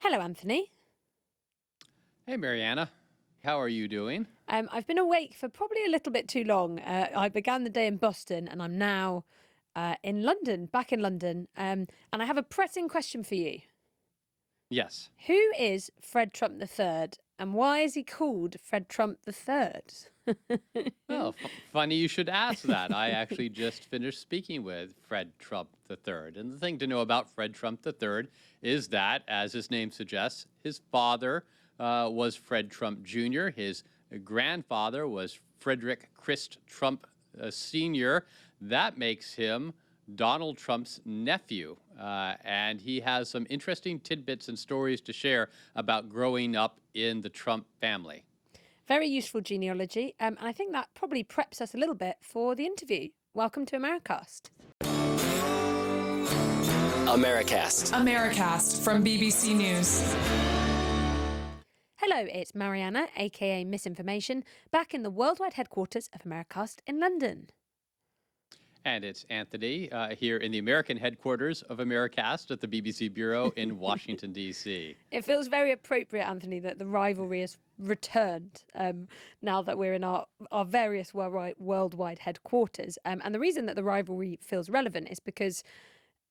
Hello, Anthony. Hey, Mariana. How are you doing? I've been awake for probably a little bit too long. I began the day in Boston and I'm now in London, back in London. And I have a pressing question for you. Yes. Who is Fred Trump III and why is he called Fred Trump III? Oh, funny you should ask that. I actually just finished speaking with Fred Trump III. And the thing to know about Fred Trump III is that, as his name suggests, his father was Fred Trump Jr., his grandfather was Frederick Christ Trump Sr. That makes him Donald Trump's nephew. And he has some interesting tidbits and stories to share about growing up in the Trump family. Very useful genealogy. And I think that probably preps us a little bit for the interview. Welcome to Americast. Americast from BBC News. Hello, it's Mariana, aka Misinformation, back in the worldwide headquarters of Americast in London. And it's Anthony here in the American headquarters of Americast at the BBC Bureau in Washington, D.C. It feels very appropriate, Anthony, that the rivalry has returned now that we're in our various worldwide headquarters. And the reason that the rivalry feels relevant is because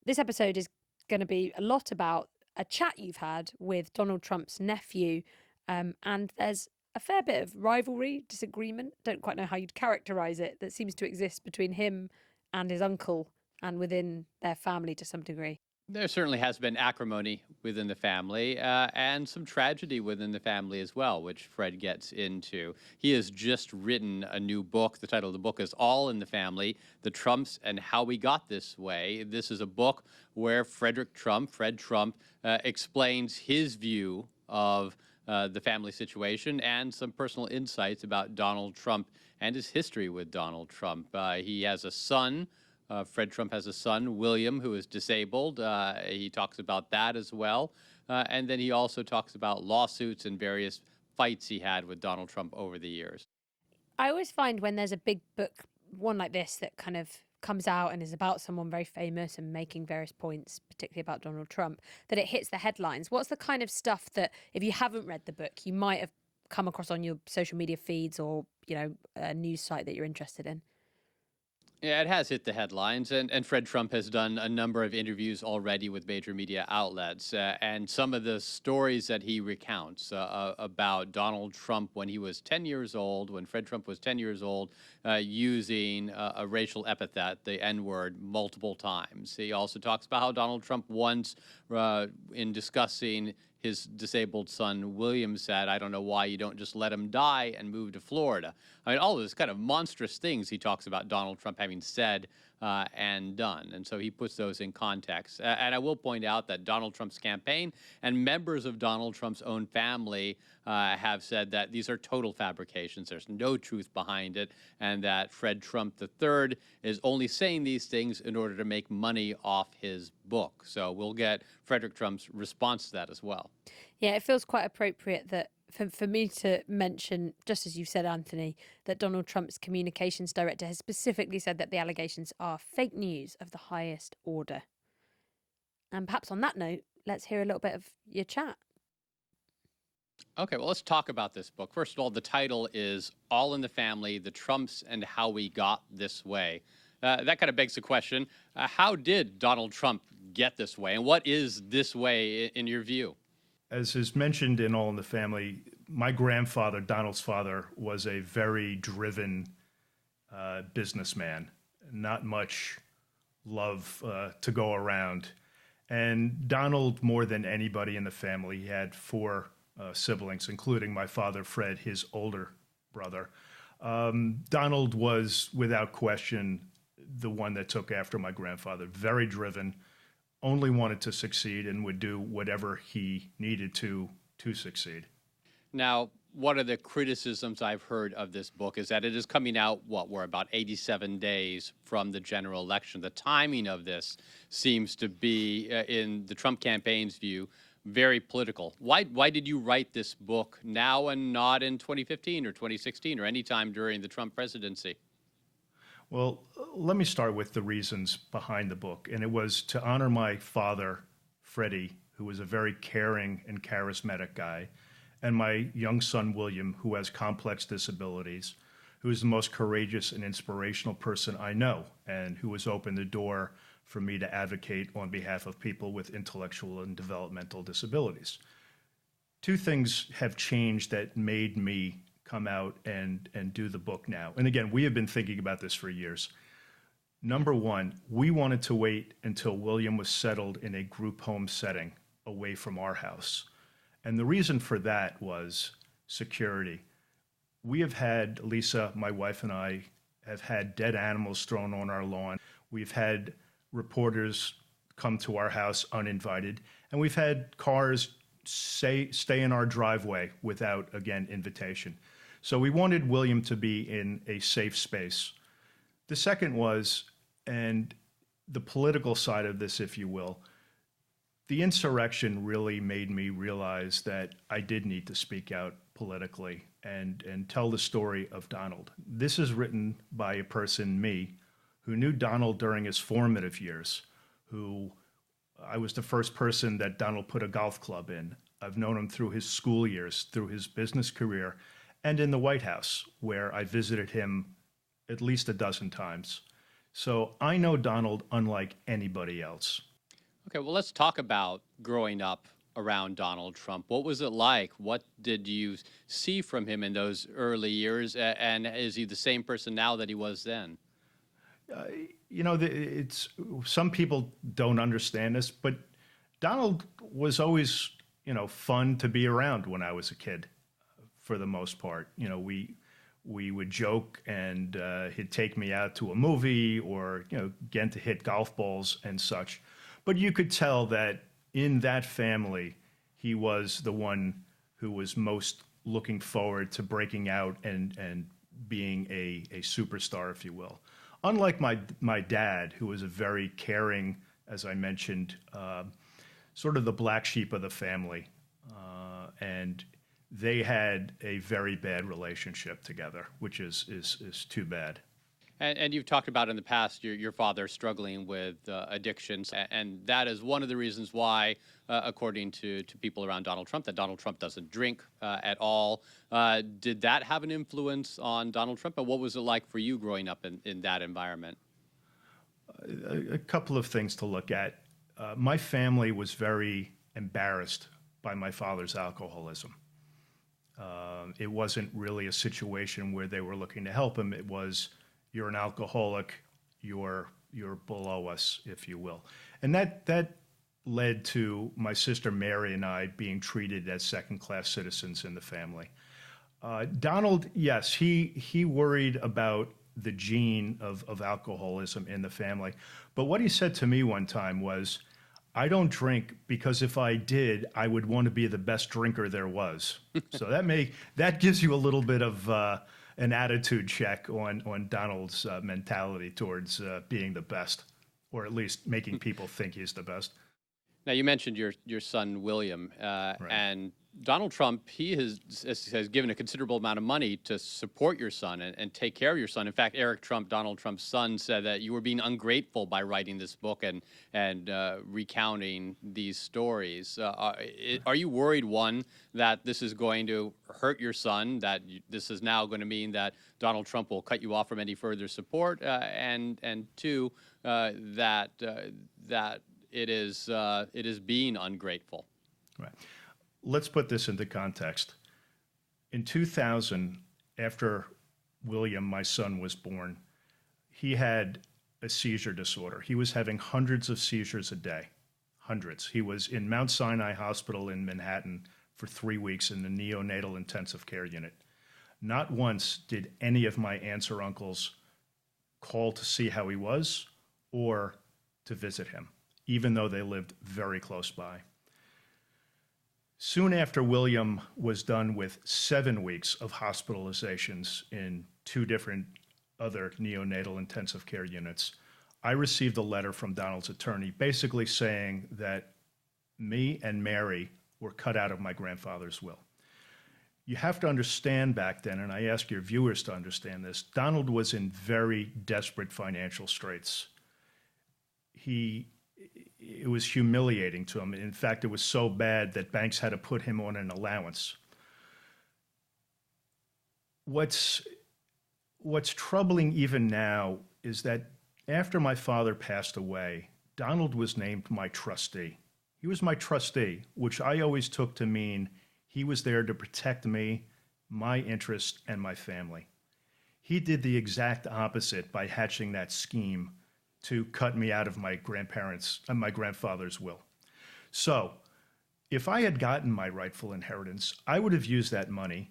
this episode is going to be a lot about a chat you've had with Donald Trump's nephew. And there's a fair bit of rivalry, disagreement, don't quite know how you'd characterize it, that seems to exist between him and his uncle and within their family to some degree. There certainly has been acrimony within the family and some tragedy within the family as well, which Fred gets into. He has just written a new book. The title of the book is All in the Family, The Trumps and How We Got This Way. This is a book where Fred Trump, explains his view of the family situation and some personal insights about Donald Trump and his history with Donald Trump. He has a son. Fred Trump has a son, William, who is disabled. He talks about that as well. And then he also talks about lawsuits and various fights he had with Donald Trump over the years. I always find when there's a big book, one like this, that kind of comes out and is about someone very famous and making various points, particularly about Donald Trump, that it hits the headlines. What's the kind of stuff that, if you haven't read the book, you might have come across on your social media feeds or, a news site that you're interested in? Yeah, it has hit the headlines, and Fred Trump has done a number of interviews already with major media outlets. And some of the stories that he recounts about Donald Trump when he was 10 years old, when Fred Trump was 10 years old, using a racial epithet, the N-word, multiple times. He also talks about how Donald Trump once, in discussing his disabled son, William, said, "I don't know why you don't just let him die and move to Florida." I mean, all those kind of monstrous things he talks about Donald Trump having said and done. And so he puts those in context. And I will point out that Donald Trump's campaign and members of Donald Trump's own family have said that these are total fabrications. There's no truth behind it. And that Fred Trump III is only saying these things in order to make money off his book. So we'll get Frederick Trump's response to that as well. Yeah, it feels quite appropriate that for me to mention, just as you said, Anthony, that Donald Trump's communications director has specifically said that the allegations are fake news of the highest order. And perhaps on that note, let's hear a little bit of your chat. Okay, well, let's talk about this book. First of all, the title is All in the Family, The Trumps and How We Got This Way. That kind of begs the question, how did Donald Trump get this way? And what is this way in your view? As is mentioned in All in the Family, my grandfather, Donald's father, was a very driven businessman. Not much love to go around. And Donald, more than anybody in the family, had four siblings, including my father, Fred, his older brother. Donald was, without question, the one that took after my grandfather. Very driven, only wanted to succeed and would do whatever he needed to succeed. Now, one of the criticisms I've heard of this book is that it is coming out, we're about 87 days from the general election. The timing of this seems to be, in the Trump campaign's view, very political. Why did you write this book now and not in 2015 or 2016 or any time during the Trump presidency? Well, let me start with the reasons behind the book. And it was to honor my father, Freddie, who was a very caring and charismatic guy, and my young son, William, who has complex disabilities, who is the most courageous and inspirational person I know, and who has opened the door for me to advocate on behalf of people with intellectual and developmental disabilities. Two things have changed that made me come out and do the book now. And again, we have been thinking about this for years. Number one, we wanted to wait until William was settled in a group home setting away from our house. And the reason for that was security. We have had, Lisa, my wife and I, have had dead animals thrown on our lawn. We've had reporters come to our house uninvited, and we've had cars stay in our driveway without, again, invitation. So we wanted William to be in a safe space. The second was, and the political side of this, if you will, the insurrection really made me realize that I did need to speak out politically and tell the story of Donald. This is written by a person, me, who knew Donald during his formative years, who I was the first person that Donald put a golf club in. I've known him through his school years, through his business career, and in the White House, where I visited him at least a dozen times. So I know Donald unlike anybody else. Okay, well, let's talk about growing up around Donald Trump. What was it like? What did you see from him in those early years? And is he the same person now that he was then? You know, it's some people don't understand this, but Donald was always, you know, fun to be around when I was a kid, for the most part. You know, we would joke, and he'd take me out to a movie, or, you know, get to hit golf balls and such. But you could tell that in that family, he was the one who was most looking forward to breaking out and being a superstar, if you will. Unlike my dad, who was a very caring, as I mentioned, sort of the black sheep of the family, and they had a very bad relationship together, which is too bad. And you've talked about in the past your father struggling with addictions, and that is one of the reasons why, according to people around Donald Trump, that Donald Trump doesn't drink at all. Did that have an influence on Donald Trump, and what was it like for you growing up in that environment? A couple of things to look at. My family was very embarrassed by my father's alcoholism. It wasn't really a situation where they were looking to help him. It was, you're an alcoholic, you're below us, if you will. And that led to my sister Mary and I being treated as second-class citizens in the family. Donald, yes, he worried about the gene of alcoholism in the family. But what he said to me one time was, I don't drink because if I did, I would want to be the best drinker there was. So that gives you a little bit of an attitude check on Donald's mentality towards being the best, or at least making people think he's the best. Now, you mentioned your son, William, Right. and Donald Trump, he has given a considerable amount of money to support your son and take care of your son. In fact, Eric Trump, Donald Trump's son, said that you were being ungrateful by writing this book and recounting these stories. Are you worried, one, that this is going to hurt your son, that this is now going to mean that Donald Trump will cut you off from any further support, and two, that it is being ungrateful? Right. Let's put this into context. In 2000, after William, my son, was born, he had a seizure disorder. He was having hundreds of seizures a day, hundreds. He was in Mount Sinai Hospital in Manhattan for 3 weeks in the neonatal intensive care unit. Not once did any of my aunts or uncles call to see how he was or to visit him, even though they lived very close by. Soon after William was done with 7 weeks of hospitalizations in 2 different other neonatal intensive care units, I received a letter from Donald's attorney basically saying that me and Mary were cut out of my grandfather's will. You have to understand back then, and I ask your viewers to understand this, Donald was in very desperate financial straits. He it was humiliating to him. In fact, it was so bad that banks had to put him on an allowance. What's troubling even now is that after my father passed away, Donald was named my trustee. He was my trustee, which I always took to mean he was there to protect me, my interests, and my family. He did the exact opposite by hatching that scheme to cut me out of my grandfather's will. So if I had gotten my rightful inheritance, I would have used that money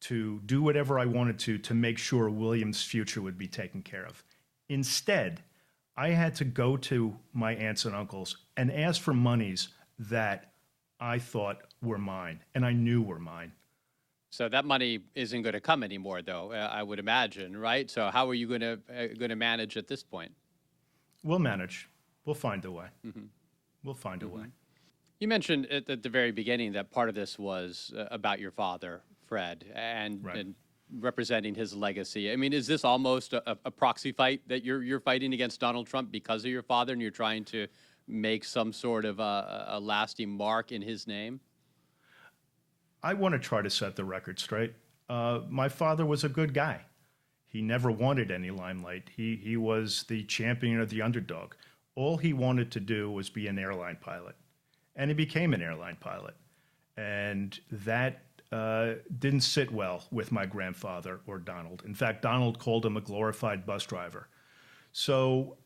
to do whatever I wanted to make sure William's future would be taken care of. Instead, I had to go to my aunts and uncles and ask for monies that I thought were mine and I knew were mine. So that money isn't going to come anymore, though, I would imagine, right? So how are you going to manage at this point? We'll manage. We'll find a way. We'll find a way. You mentioned at the very beginning that part of this was about your father, Fred, and representing his legacy. I mean, is this almost a proxy fight that you're fighting against Donald Trump because of your father, and you're trying to make some sort of a lasting mark in his name? I want to try to set the record straight. My father was a good guy. He never wanted any limelight. He was the champion of the underdog. All he wanted to do was be an airline pilot. And he became an airline pilot. And that didn't sit well with my grandfather or Donald. In fact, Donald called him a glorified bus driver. So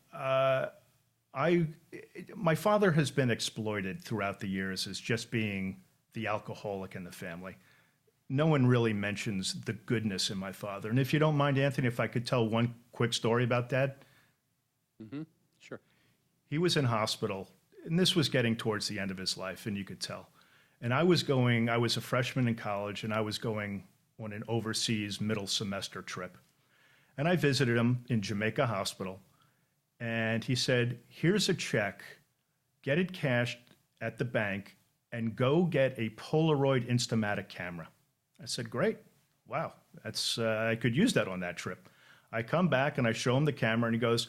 my father has been exploited throughout the years as just being the alcoholic in the family. No one really mentions the goodness in my father. And if you don't mind, Anthony, if I could tell one quick story about Dad. Sure. He was in hospital, and this was getting towards the end of his life, and you could tell. And I was a freshman in college, and I was going on an overseas middle semester trip. And I visited him in Jamaica Hospital, and he said, "Here's a check, get it cashed at the bank, and go get a Polaroid Instamatic camera." I said, "Great. Wow, I could use that on that trip." I come back and I show him the camera and he goes,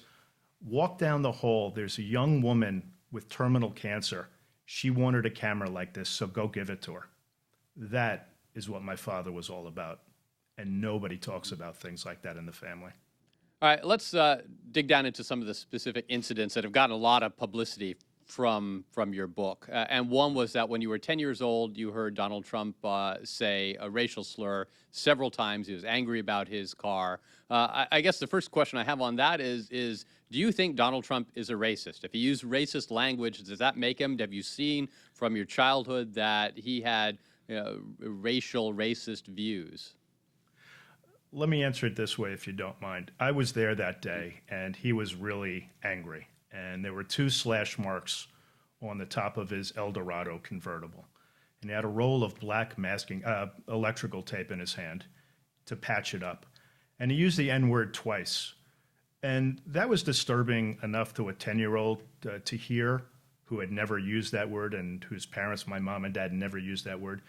"Walk down the hall. There's a young woman with terminal cancer. She wanted a camera like this, so go give it to her." That is what my father was all about. And nobody talks about things like that in the family. All right, let's dig down into some of the specific incidents that have gotten a lot of publicity from your book. And one was that when you were 10 years old, you heard Donald Trump say a racial slur several times. He was angry about his car. I guess the first question I have on that is do you think Donald Trump is a racist? If he used racist language, does that make him? Have you seen from your childhood that he had racist views? Let me answer it this way, if you don't mind. I was there that day, and he was really angry. And there were 2 slash marks on the top of his Eldorado convertible. And he had a roll of black electrical tape in his hand to patch it up. And he used the N-word twice. And that was disturbing enough to a 10-year-old to hear, who had never used that word and whose parents, my mom and dad, never used that word.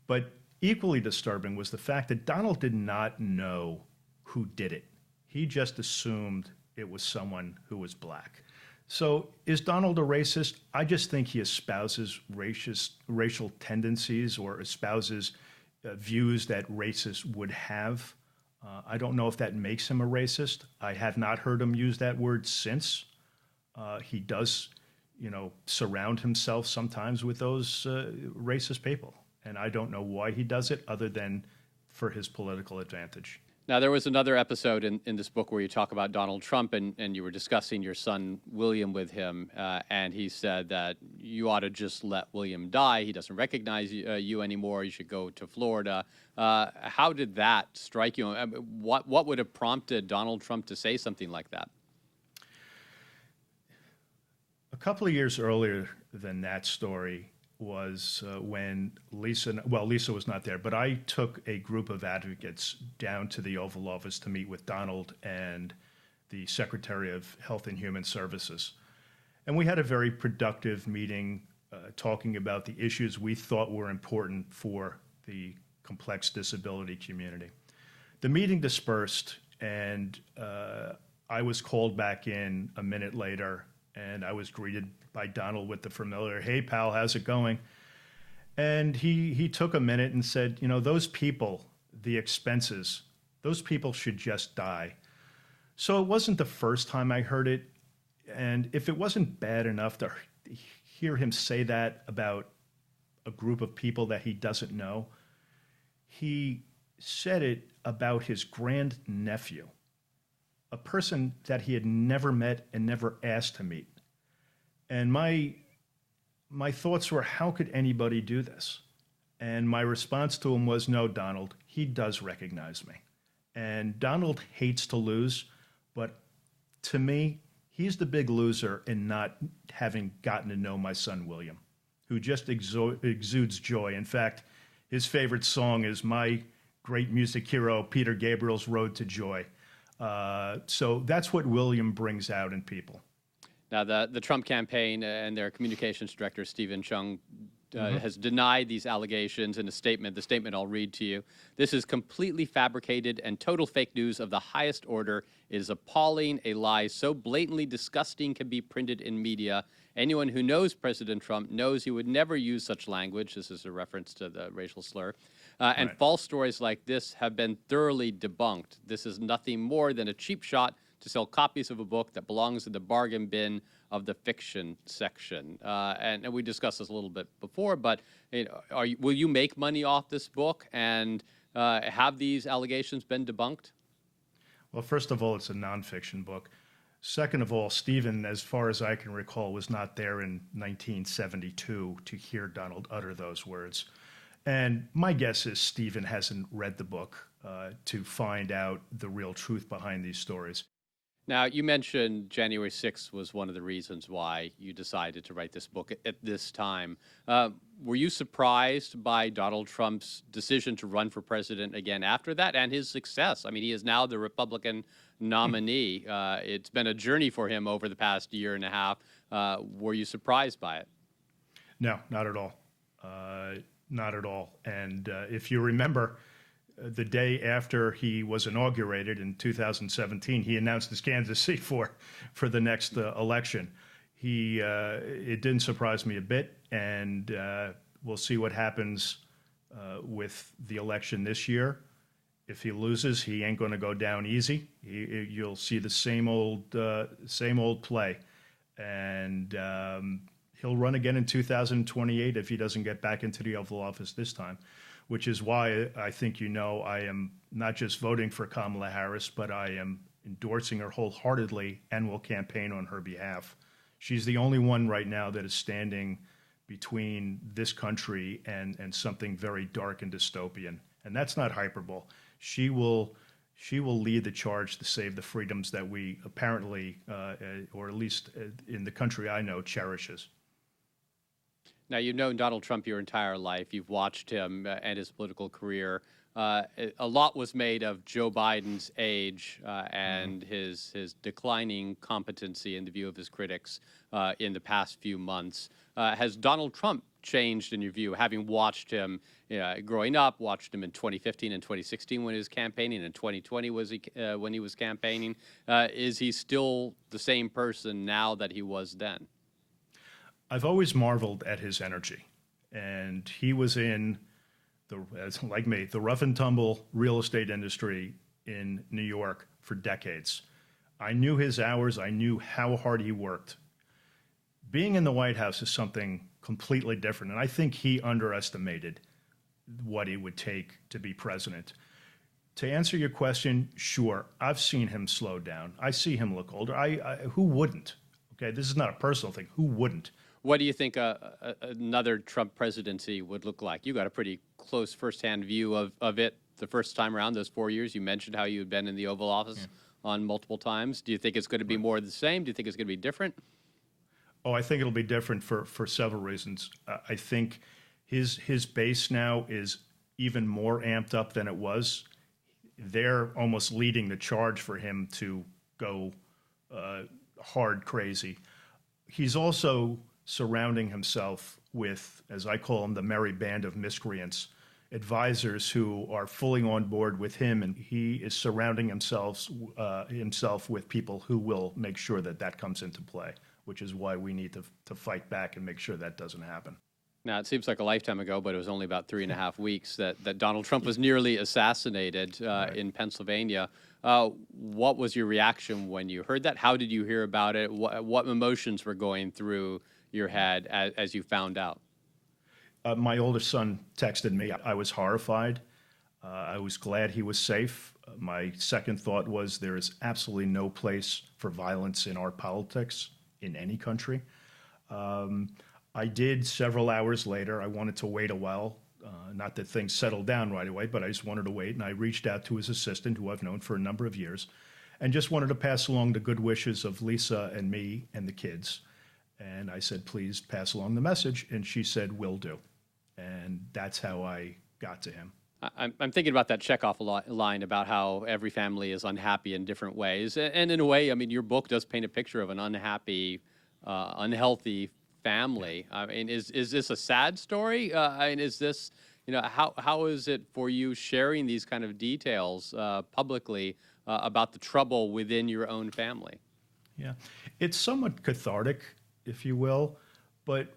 But equally disturbing was the fact that Donald did not know who did it. He just assumed it was someone who was black. So is Donald a racist? I just think he espouses racial tendencies or espouses views that racists would have. I don't know if that makes him a racist. I have not heard him use that word since. He does, surround himself sometimes with those racist people. And I don't know why he does it other than for his political advantage. Now, there was another episode in this book where you talk about Donald Trump, and you were discussing your son, William, with him, and he said that you ought to just let William die. He doesn't recognize you anymore. You should go to Florida. How did that strike you? I mean, what would have prompted Donald Trump to say something like that? A couple of years earlier than that story was when Lisa was not there, but I took a group of advocates down to the Oval Office to meet with Donald and the Secretary of Health and Human Services. And we had a very productive meeting talking about the issues we thought were important for the complex disability community. The meeting dispersed, and I was called back in a minute later and I was greeted by Donald with the familiar, "Hey, pal, how's it going?" And he took a minute and said, "You know, those people, the expenses, those people should just die." So it wasn't the first time I heard it. And if it wasn't bad enough to hear him say that about a group of people that he doesn't know, he said it about his grandnephew, a person that he had never met and never asked to meet. And my thoughts were, how could anybody do this? And my response to him was, no, Donald, he does recognize me. And Donald hates to lose, but to me, he's the big loser in not having gotten to know my son, William, who just exudes joy. In fact, his favorite song is my great music hero, Peter Gabriel's Road to Joy. So that's what William brings out in people. Now, the Trump campaign and their communications director, Stephen Chung, has denied these allegations in a statement. The statement I'll read to you. "This is completely fabricated and total fake news of the highest order. It is appalling. A lie so blatantly disgusting can be printed in media. Anyone who knows President Trump knows he would never use such language." This is a reference to the racial slur. And Right. false stories like this have been thoroughly debunked. This is nothing more than a cheap shot to sell copies of a book that belongs in the bargain bin of the fiction section. And we discussed this a little bit before, but will you make money off this book? And have these allegations been debunked? Well, first of all, it's a nonfiction book. Second of all, Stephen, as far as I can recall, was not there in 1972 to hear Donald utter those words. And my guess is Stephen hasn't read the book to find out the real truth behind these stories. Now, you mentioned January 6th was one of the reasons why you decided to write this book at this time. Were you surprised by Donald Trump's decision to run for president again after that and his success? I mean, he is now the Republican nominee. It's been a journey for him over the past year and a half. Were you surprised by it? No, not at all. Not at all. And if you remember, the day after he was inaugurated in 2017, he announced his candidacy for the next election. It didn't surprise me a bit, and we'll see what happens with the election this year. If he loses, he ain't going to go down easy. You'll see the same old play, and he'll run again in 2028 if he doesn't get back into the Oval Office this time, which is why I think I am not just voting for Kamala Harris, but I am endorsing her wholeheartedly and will campaign on her behalf. She's the only one right now that is standing between this country and something very dark and dystopian. And that's not hyperbole. She will lead the charge to save the freedoms that we apparently, or at least in the country I know, cherishes. Now, you've known Donald Trump your entire life. You've watched him and his political career. A lot was made of Joe Biden's age and his declining competency in the view of his critics in the past few months. Has Donald Trump changed in your view, having watched him growing up, watched him in 2015 and 2016 when he was campaigning, and 2020 when he was campaigning? Is he still the same person now that he was then? I've always marveled at his energy, and he was in like me, the rough and tumble real estate industry in New York for decades. I knew his hours. I knew how hard he worked. Being in the White House is something completely different, and I think he underestimated what it would take to be president. To answer your question, sure, I've seen him slow down. I see him look older. Who wouldn't? Okay, this is not a personal thing. Who wouldn't? What do you think another Trump presidency would look like? You got a pretty close firsthand view of it the first time around, those 4 years. You mentioned how you had been in the Oval Office on multiple times. Do you think it's going to be more of the same? Do you think it's going to be different? Oh, I think it'll be different for several reasons. I think his base now is even more amped up than it was. They're almost leading the charge for him to go hard crazy. He's also surrounding himself with, as I call them, the merry band of miscreants, advisors who are fully on board with him, and he is surrounding himself with people who will make sure that comes into play, which is why we need to fight back and make sure that doesn't happen. Now, it seems like a lifetime ago, but it was only about 3.5 weeks that Donald Trump was nearly assassinated in Pennsylvania. What was your reaction when you heard that? How did you hear about it? What emotions were going through your head as you found out? My oldest son texted me. I was horrified. I was glad he was safe. My second thought was there is absolutely no place for violence in our politics in any country. I did several hours later. I wanted to wait a while. Not that things settled down right away, but I just wanted to wait. And I reached out to his assistant, who I've known for a number of years, and just wanted to pass along the good wishes of Lisa and me and the kids. And I said, please pass along the message. And she said, will do. And that's how I got to him. I'm thinking about that checkoff line about how every family is unhappy in different ways. And in a way, I mean, your book does paint a picture of an unhappy, unhealthy family. I mean, is this a sad story? I mean, is this, how is it for you sharing these kind of details publicly about the trouble within your own family? Yeah, it's somewhat cathartic, if you will, but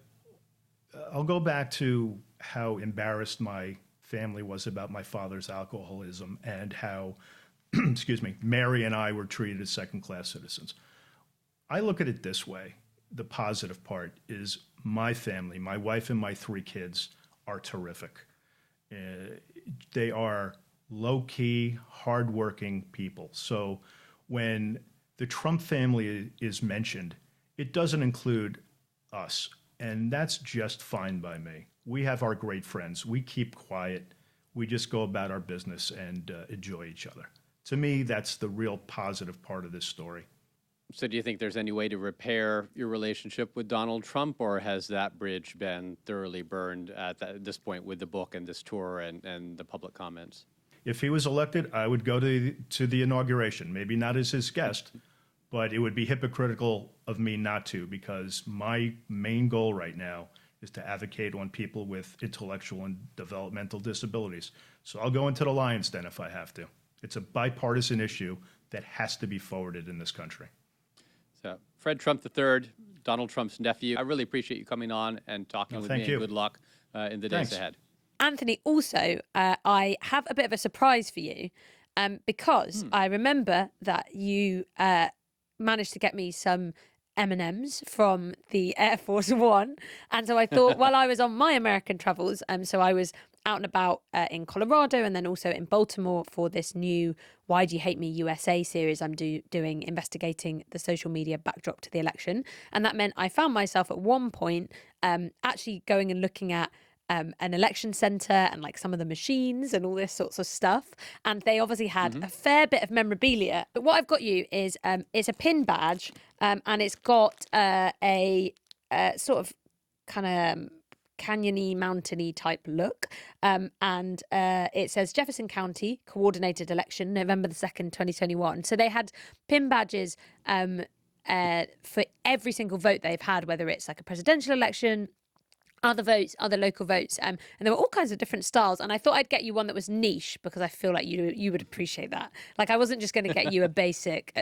I'll go back to how embarrassed my family was about my father's alcoholism and how, excuse me, Mary and I were treated as second-class citizens. I look at it this way. The positive part is my family, my wife and my 3 kids are terrific. They are low-key, hardworking people. So when the Trump family is mentioned, it doesn't include us. And that's just fine by me. We have our great friends. We keep quiet. We just go about our business and enjoy each other. To me, that's the real positive part of this story. So do you think there's any way to repair your relationship with Donald Trump, or has that bridge been thoroughly burned at this point with the book and this tour and the public comments? If he was elected, I would go to the inauguration, maybe not as his guest, but it would be hypocritical of me not to, because my main goal right now is to advocate on people with intellectual and developmental disabilities. So I'll go into the lion's den if I have to. It's a bipartisan issue that has to be forwarded in this country. So, Fred Trump III, Donald Trump's nephew, I really appreciate you coming on and talking with me. Thank you. And good luck in the days ahead. Anthony, also, I have a bit of a surprise for you because I remember that you managed to get me some M&Ms from the Air Force One. And so I thought, while I was on my American travels, so I was out and about in Colorado and then also in Baltimore for this new Why Do You Hate Me USA series I'm doing, investigating the social media backdrop to the election. And that meant I found myself at one point actually going and looking at an election centre and like some of the machines and all this sorts of stuff. And they obviously had a fair bit of memorabilia. But what I've got you is it's a pin badge and it's got a sort of kind of canyony, mountainy type look. And it says Jefferson County Coordinated Election, November the 2nd, 2021. So they had pin badges for every single vote they've had, whether it's like a presidential election, other votes, other local votes, and there were all kinds of different styles. And I thought I'd get you one that was niche because I feel like you would appreciate that. Like I wasn't just going to get you a basic,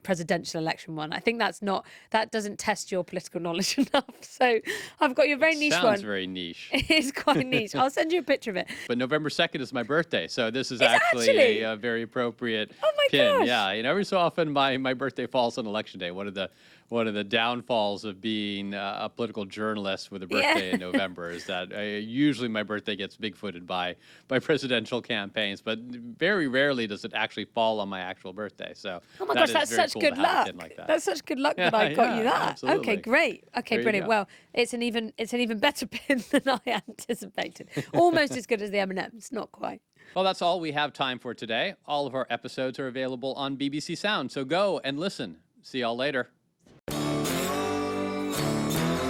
presidential election one. I think that doesn't test your political knowledge enough. So I've got you a very niche one. Sounds very niche. It is quite niche. I'll send you a picture of it. But November 2nd is my birthday, so this is actually a very appropriate pin. Gosh. Yeah, every so often my birthday falls on election day. One of the downfalls of being a political journalist with a birthday in November is that usually my birthday gets bigfooted by presidential campaigns, but very rarely does it actually fall on my actual birthday. So oh my gosh, that's such good luck. That's such good luck that I got you that. Absolutely. Okay, great. Okay, brilliant. Well, it's an even better pin than I anticipated. Almost as good as the M&Ms, not quite. Well, that's all we have time for today. All of our episodes are available on BBC Sound, so go and listen. See y'all later.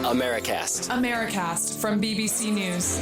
Americast. Americast from BBC News.